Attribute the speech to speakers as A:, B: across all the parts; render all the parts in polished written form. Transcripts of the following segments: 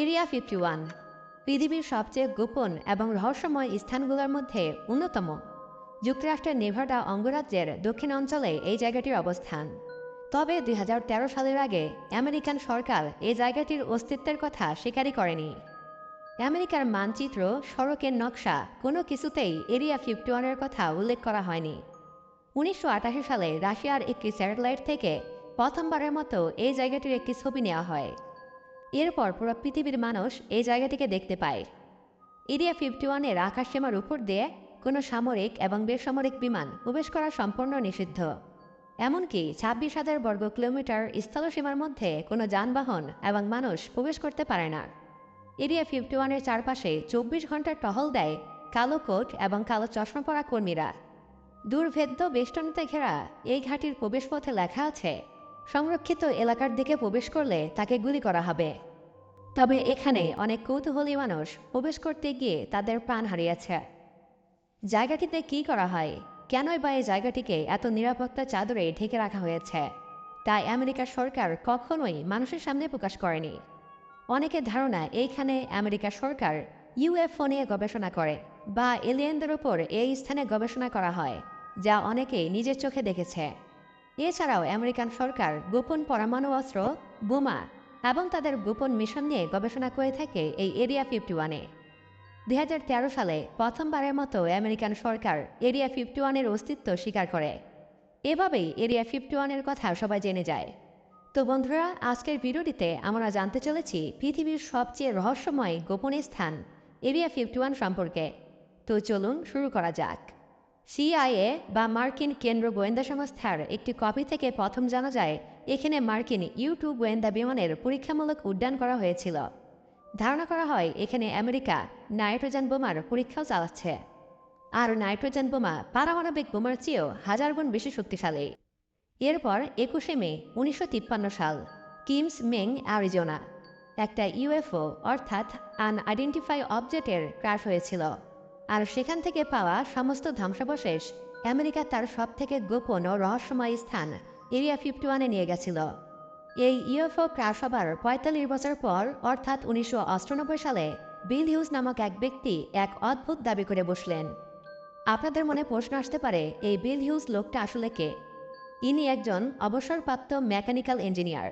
A: Area 51 পৃথিবীর সবচেয়ে গোপন এবং রহস্যময় স্থানগুলোর মধ্যে অন্যতম। যুক্তরাষ্ট্রের নেভাডা অঙ্গরাজ্যের দক্ষিণ অঞ্চলে এই জায়গাটির অবস্থান। তবে ২০১৩ সালের আগে আমেরিকান সরকার এই জায়গাটির অস্তিত্বের কথা স্বীকারই করেনি। আমেরিকার মানচিত্র, সড়কের নকশা কোনো কিছুতেই এরিয়া 51-এর কথা উল্লেখ করা হয়নি। ১৯৮৮ সালে রাশিয়ার একটি স্যাটেলাইট থেকে প্রথমবারের মতো এই জায়গাটির একটি ছবি নেওয়া হয়। এরপর পুরো পৃথিবীর মানুষ এই জায়গাটিকে দেখতে পায়। এরিয়া 51-এর আকাশসীমার উপর দিয়ে কোনো সামরিক এবং বেসামরিক বিমান প্রবেশ করা সম্পূর্ণ নিষিদ্ধ। এমনকি ২৬,০০০ বর্গ কিলোমিটার স্থলসীমার মধ্যে কোনো যানবাহন এবং মানুষ প্রবেশ করতে পারে না। এরিয়া 51-এর চারপাশে ২৪ ঘন্টা টহল দেয় কালো কোট এবং কালো চশমা পরা কর্মীরা। দুর্ভেদ্য বেষ্টনীতে ঘেরা এই ঘাঁটির প্রবেশপথে লেখা আছে, সংরক্ষিত এলাকার দিকে প্রবেশ করলে তাকে গুলি করা হবে। তবে এখানে অনেক কৌতূহলী মানুষ প্রবেশ করতে গিয়ে তাদের প্রাণ হারিয়েছে। জায়গাটিতে কি করা হয়, কেনই বা এই জায়গাটিকে এত নিরাপত্তা চাদরে ঢেকে রাখা হয়েছে, তাই আমেরিকার সরকার কখনোই মানুষের সামনে প্রকাশ করেনি। অনেকের ধারণা এইখানে আমেরিকার সরকার ইউএফও নিয়ে গবেষণা করে বা এলিয়েনদের উপর এই স্থানে গবেষণা করা হয়, যা অনেকেই নিজের চোখে দেখেছে। এছাড়াও আমেরিকান সরকার গোপন পরমাণু অস্ত্র, বোমা এবং তাদের গোপন মিশন নিয়ে গবেষণা করে থাকে এই এরিয়া 51-এ। ২০১৩ সালে প্রথমবারের মতো আমেরিকান সরকার এরিয়া 51-এর অস্তিত্ব স্বীকার করে। এভাবেই এরিয়া 51-এর কথা সবাই জেনে যায়। তো বন্ধুরা, আজকের ভিডিওটিতে আমরা জানতে চলেছি পৃথিবীর সবচেয়ে রহস্যময় গোপন স্থান এরিয়া 51 সম্পর্কে। তো চলুন শুরু করা যাক। সিআইএ বা মার্কিন কেন্দ্র গোয়েন্দা সংস্থার একটি কপি থেকে প্রথম জানা যায় এখানে মার্কিন ইউ-2 গোয়েন্দা বিমানের পরীক্ষামূলক উড্ডয়ন করা হয়েছিল। ধারণা করা হয় এখানে আমেরিকা নাইট্রোজেন বোমার পরীক্ষাও চালাচ্ছে। আর নাইট্রোজেন বোমা পারমাণবিক বোমার চেয়েও ১০০০ গুণ বেশি শক্তিশালী। এরপর ২১শে মে ১৯৫৩ সাল কিমস মেং, অ্যারিজোনা একটা ইউএফও অর্থাৎ আনআইডেন্টিফাই অবজেক্টের ক্র্যাশ হয়েছিল। আর সেখান থেকে পাওয়া সমস্ত ধ্বংসাবশেষ আমেরিকা তার সবথেকে গোপন ও রহস্যময় স্থান এরিয়া 51-এ নিয়ে গেছিল। এই ইউএফও ক্র্যাশ হবার ৪৫ বছর পর অর্থাৎ ১৯৯৮ সালে বিল হিউজ নামক এক ব্যক্তি এক অদ্ভুত দাবি করে বসলেন। আপনাদের মনে প্রশ্ন আসতে পারে, এই বিল হিউজ লোকটা আসলে কে? ইনি একজন অবসরপ্রাপ্ত মেকানিক্যাল ইঞ্জিনিয়ার,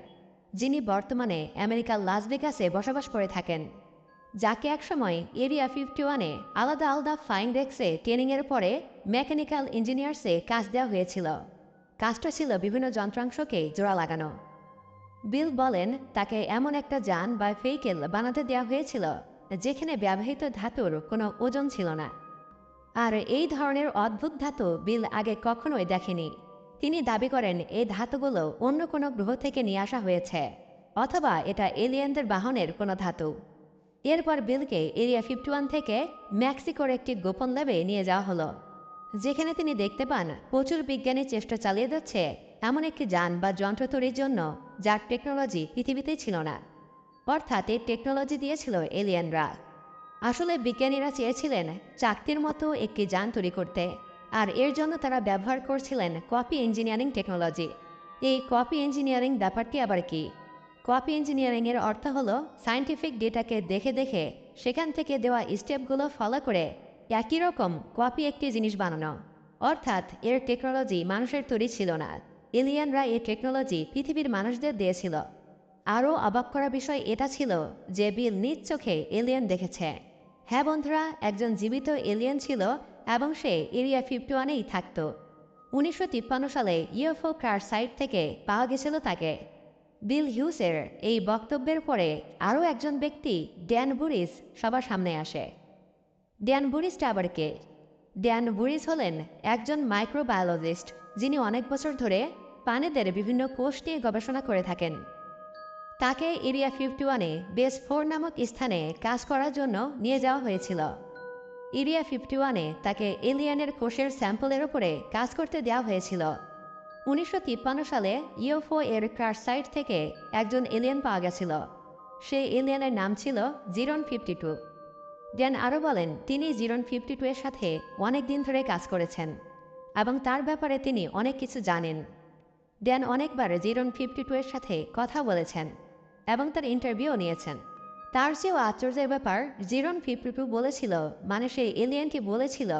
A: যিনি বর্তমানে আমেরিকার লাস ভেগাসে বসবাস করে থাকেন, যাকে একসময় এরিয়া 51-এ আলাদা আলাদা ফাইন ডেস্কে ট্রেনিংয়ের পরে মেকানিক্যাল ইঞ্জিনিয়ার্সে কাজ দেওয়া হয়েছিল। কাজটা ছিল বিভিন্ন যন্ত্রাংশকে জোড়া লাগানো। বিল বলেন তাকে এমন একটা যান বা ভেহিকেল বানাতে দেওয়া হয়েছিল যেখানে ব্যবহৃত ধাতুর কোনো ওজন ছিল না। আর এই ধরনের অদ্ভুত ধাতু বিল আগে কখনোই দেখেনি। তিনি দাবি করেন এই ধাতুগুলো অন্য কোনো গ্রহ থেকে নিয়ে আসা হয়েছে, অথবা এটা এলিয়েনদের বাহনের কোনো ধাতু। এরপর বিলকে এরিয়া 51 থেকে মেক্সিকোর একটি গোপন ল্যাবে নিয়ে যাওয়া হলো, যেখানে তিনি দেখতে পান প্রচুর বিজ্ঞানী চেষ্টা চালিয়ে যাচ্ছে এমন একটি যান বা যন্ত্র তৈরির জন্য যার টেকনোলজি পৃথিবীতেই ছিল না। অর্থাৎ এই টেকনোলজি দিয়েছিল এলিয়েনরা। আসলে বিজ্ঞানীরা চেয়েছিলেন চাকতির মতো একটি যান তৈরি করতে, আর এর জন্য তারা ব্যবহার করছিলেন কপি ইঞ্জিনিয়ারিং টেকনোলজি। এই কপি ইঞ্জিনিয়ারিং ব্যাপারটি আবার কি? কপি ইঞ্জিনিয়ারিংয়ের অর্থ হলো সায়েন্টিফিক ডেটাকে দেখে দেখে সেখান থেকে দেওয়া স্টেপগুলো ফলো করে একই রকম কপি একটি জিনিস বানানো। অর্থাৎ এর টেকনোলজি মানুষের তৈরি ছিল না, এলিয়েনরা এই টেকনোলজি পৃথিবীর মানুষদের দিয়েছিল। আরও অবাক করা বিষয় এটা ছিল যে বিল নিজ চোখে এলিয়েন দেখেছে। হ্যাঁ বন্ধুরা, একজন জীবিত এলিয়েন ছিল এবং সে এরিয়া 51-এই থাকত। ১৯৫৩ সালে ইউএফও ক্র্যাশ সাইট থেকে পাওয়া গেছিল তাকে। বিল হিউসের এই বক্তব্যের পরে আরও একজন ব্যক্তি, ড্যান বুরিস, সবার সামনে আসে। ড্যান বুরিসটা আবার কে? ড্যান বুরিস হলেন একজন মাইক্রোবায়োলজিস্ট, যিনি অনেক বছর ধরে প্রাণীদের বিভিন্ন কোষ নিয়ে গবেষণা করে থাকেন। তাকে এরিয়া 51-এ বেস 4 নামক স্থানে কাজ করার জন্য নিয়ে যাওয়া হয়েছিল। এরিয়া 51-এ তাকে এলিয়েনের কোষের স্যাম্পলের উপরে কাজ করতে দেওয়া হয়েছিল। ১৯৫৩ সালে ইউএফও এর ক্র্যাশ সাইট থেকে একজন এলিয়েন পাওয়া গেছিল। সেই এলিয়েনের নাম ছিল জিরন 52। ড্যান আরও বলেন তিনি জিরন 52 এর সাথে অনেক দিন ধরে কাজ করেছেন এবং তার ব্যাপারে তিনি অনেক কিছু জানেন। ড্যান অনেকবার জিরন 52 এর সাথে কথা বলেছেন এবং তার ইন্টারভিউও নিয়েছেন। তার চেয়েও আশ্চর্যের ব্যাপার, জিরন 52 বলেছিল, মানে সেই এলিয়েনটি বলেছিল,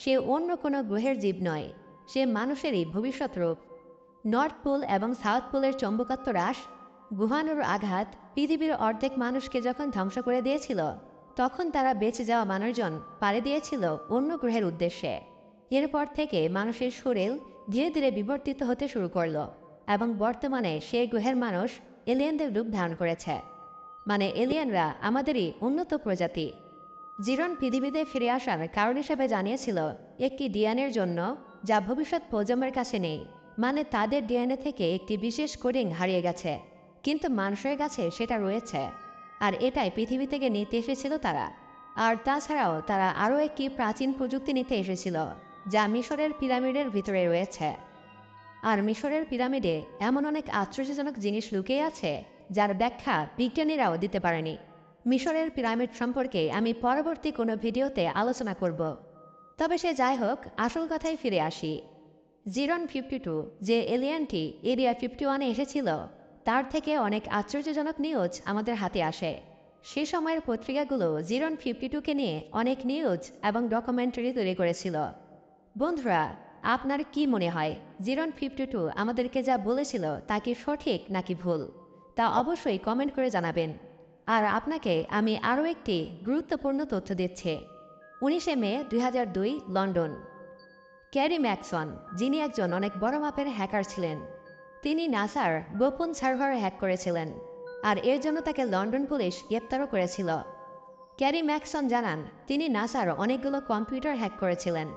A: সে অন্য কোনো গ্রহের জীব নয়, সে মানুষেরই ভবিষ্যৎ রূপ। নর্থ পোল এবং সাউথ পোলের চৌম্বকত্ব হ্রাস, গুহাণুর আঘাত পৃথিবীর অর্ধেক মানুষকে যখন ধ্বংস করে দিয়েছিল, তখন তারা বেঁচে যাওয়া মানুষজন পাড়ি দিয়েছিল অন্য গ্রহের উদ্দেশ্যে। এরপর থেকে মানুষের শরীর ধীরে ধীরে বিবর্তিত হতে শুরু করলো এবং বর্তমানে সেই গ্রহের মানুষ এলিয়েনদের রূপ ধারণ করেছে, মানে এলিয়েনরা আমাদেরই উন্নত প্রজাতি। জিরন পৃথিবীতে ফিরে আসার কারণ হিসেবে জানিয়েছিল একটি ডিএনএর জন্য, যা ভবিষ্যৎ প্রজন্মের কাছে নেই, মানে তাদের ডিএনএ থেকে একটি বিশেষ কোডিং হারিয়ে গেছে, কিন্তু মানুষের কাছে সেটা রয়েছে, আর এটাই পৃথিবী থেকে নিতে এসেছিল তারা। আর তাছাড়াও তারা আরও একটি প্রাচীন প্রযুক্তি নিতে এসেছিল, যা মিশরের পিরামিডের ভিতরে রয়েছে। আর মিশরের পিরামিডে এমন অনেক আশ্চর্যজনক জিনিস লুকিয়ে আছে, যার ব্যাখ্যা বিজ্ঞানীরাও দিতে পারেনি। মিশরের পিরামিড সম্পর্কে আমি পরবর্তী কোনো ভিডিওতে আলোচনা করব। তবে সে যাই হোক, আসল কথায় ফিরে আসি। জিরন 52 যে এলিয়েনটি এরিয়া 51-এ এসেছিল, তার থেকে অনেক আশ্চর্যজনক নিউজ আমাদের হাতে আসে। সে সময়ের পত্রিকাগুলো জিরন 52-কে নিয়ে অনেক নিউজ এবং ডকুমেন্টারি তৈরি করেছিল। বন্ধুরা, আপনার কি মনে হয় জিরন 52 আমাদেরকে যা বলেছিল তা কি সঠিক নাকি ভুল, তা অবশ্যই কমেন্ট করে জানাবেন। আর আপনাকে আমি আরও একটি গুরুত্বপূর্ণ তথ্য দিচ্ছি। 19শে মে 2002 লন্ডন। ক্যারি ম্যাকসন, যিনি একজন অনেক বড় মাপের হ্যাকার ছিলেন, তিনি নাসার গোপন সার্ভার হ্যাক করেছিলেন, আর এর জন্য তাকে লন্ডন পুলিশ গ্রেপ্তারও করেছিল। ক্যারি ম্যাকসন জানান তিনি নাসার অনেকগুলো কম্পিউটার হ্যাক করেছিলেন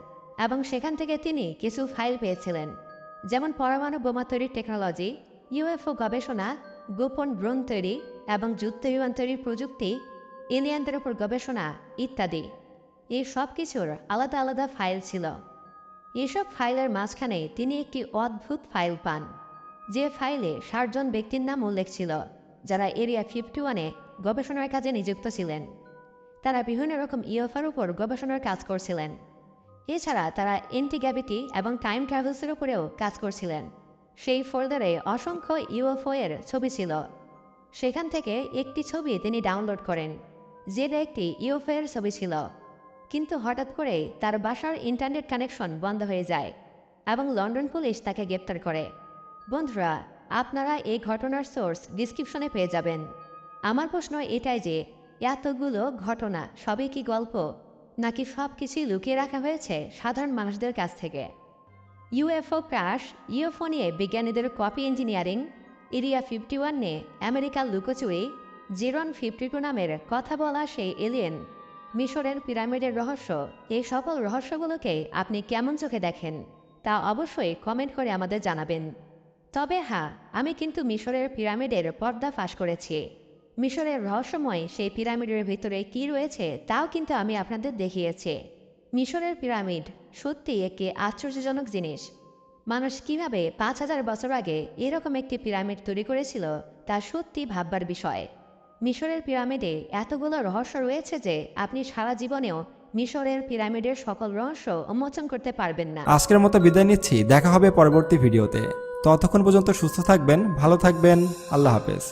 A: এবং সেখান থেকে তিনি কিছু ফাইল পেয়েছিলেন, যেমন পরমাণু বোমা তৈরির টেকনোলজি, ইউএফও গবেষণা, গোপন ড্রোন তৈরি এবং যুদ্ধ বিমান তৈরির প্রযুক্তি, এলিয়েনদের উপর গবেষণা ইত্যাদি। এই সব কিছুর আলাদা আলাদা ফাইল ছিল। এসব ফাইলের মাঝখানে তিনি একটি অদ্ভুত ফাইল পান, যে ফাইলে 60 জন ব্যক্তির নাম উল্লেখ ছিল, যারা এরিয়া 51-এ গবেষণার কাজে নিযুক্ত ছিলেন। তারা বিভিন্ন রকম ইউএফওর উপর গবেষণার কাজ করছিলেন। এছাড়া তারা অ্যান্টি-গ্র্যাভিটি এবং টাইম ট্রাভেলসের উপরেও কাজ করছিলেন। সেই ফোল্ডারে অসংখ্য ইউএফও এর ছবি ছিল। সেখান থেকে একটি ছবি তিনি ডাউনলোড করেন, যেটা একটি ইউএফও এর ছবি ছিল। কিন্তু হঠাৎ করে তার বাসার ইন্টারনেট কানেকশন বন্ধ হয়ে যায় এবং লন্ডন পুলিশ তাকে গ্রেপ্তার করে। বন্ধুরা, আপনারা এই ঘটনার সোর্স ডিসক্রিপশনে পেয়ে যাবেন। আমার প্রশ্ন এটাই যে, এতগুলো ঘটনা সবই কি গল্প, নাকি সব কিছুই লুকিয়ে রাখা হয়েছে সাধারণ মানুষদের কাছ থেকে? ইউএফও ক্রাশ, ইউএফও নিয়ে বিজ্ঞানীদের কপি ইঞ্জিনিয়ারিং, এরিয়া 51 নিয়ে আমেরিকার লুকোচুরি, জিরন 52 নামের কথা বলা সেই এলিয়েন, মিশরের পিরামিডের রহস্য, এই সকল রহস্যগুলোকে আপনি কেমন চোখে দেখেন, তা অবশ্যই কমেন্ট করে আমাদের জানাবেন। তবে হ্যাঁ, আমি কিন্তু মিশরের পিরামিডের পর্দা ফাঁস করেছি। মিশরের রহস্যময় সেই পিরামিডের ভিতরে কি রয়েছে তাও কিন্তু আমি আপনাদের দেখিয়েছি। মিশরের পিরামিড সত্যি একটি আশ্চর্যজনক জিনিস। মানুষ কিভাবে 5000 বছর আগে এরকম একটি পিরামিড তৈরি করেছিল তা সত্যি ভাববার বিষয়। মিশরের পিরামিডে এতগুলো রহস্য রয়েছে যে আপনি সারা জীবনেও মিশরের পিরামিডের সকল রহস্য উন্মোচন করতে পারবেন না।
B: আজকের মতো বিদায় নিচ্ছি, দেখা হবে পরবর্তী ভিডিওতে। ততক্ষণ পর্যন্ত সুস্থ থাকবেন, ভালো থাকবেন, আল্লাহ হাফেজ।